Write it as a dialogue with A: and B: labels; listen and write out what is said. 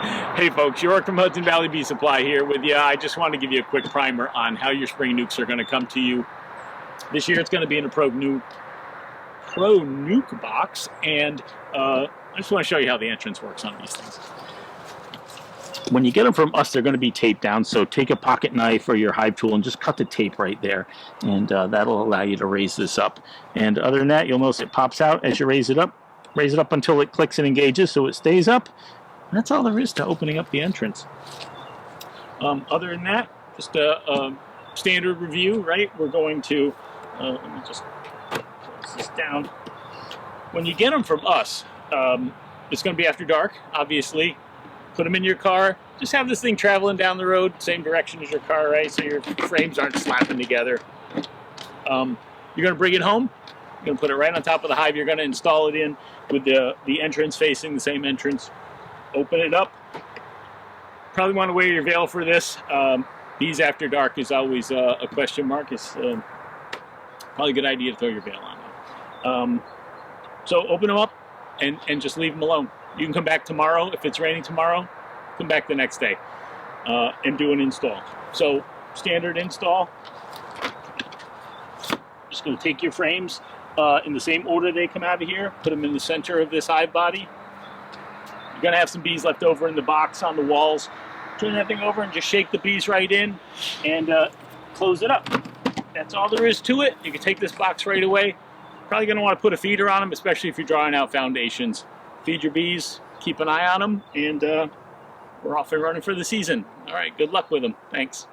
A: Hey folks, York from Hudson Valley Bee Supply here with you. I just wanted to give you a quick primer on how your spring nukes are going to come to you. This year it's going to be in a Pro Nuc box, and I just want to show you how the entrance works on these things. When you get them from us, they're going to be taped down, so take a pocket knife or your hive tool and just cut the tape right there, and that'll allow you to raise this up. And other than that, you'll notice it pops out as you raise it up until it clicks and engages so it stays up. That's all there is to opening up the entrance. Other than that, just a standard review, right? We're going to, let me just close this down. When you get them from us, it's going to be after dark, obviously. Put them in your car. Just have this thing traveling down the road, same direction as your car, right? So your frames aren't slapping together. You're going to bring it home. You're going to put it right on top of the hive. You're going to install it in with the entrance facing the same entrance. Open it up. Probably want to wear your veil for this. Bees after dark is always a question mark. It's probably a good idea to throw your veil on. So open them up and just leave them alone. You can come back tomorrow. If it's raining tomorrow, come back the next day and do an install. So standard install. Just going to take your frames in the same order they come out of here. Put them in the center of this hive body. You're going to have some bees left over in the box on the walls. Turn that thing over and just shake the bees right in and close it up. That's all there is to it. You can take this box right away. Probably going to want to put a feeder on them, especially if you're drawing out foundations. Feed your bees, keep an eye on them, and we're off and running for the season. All right, good luck with them. Thanks.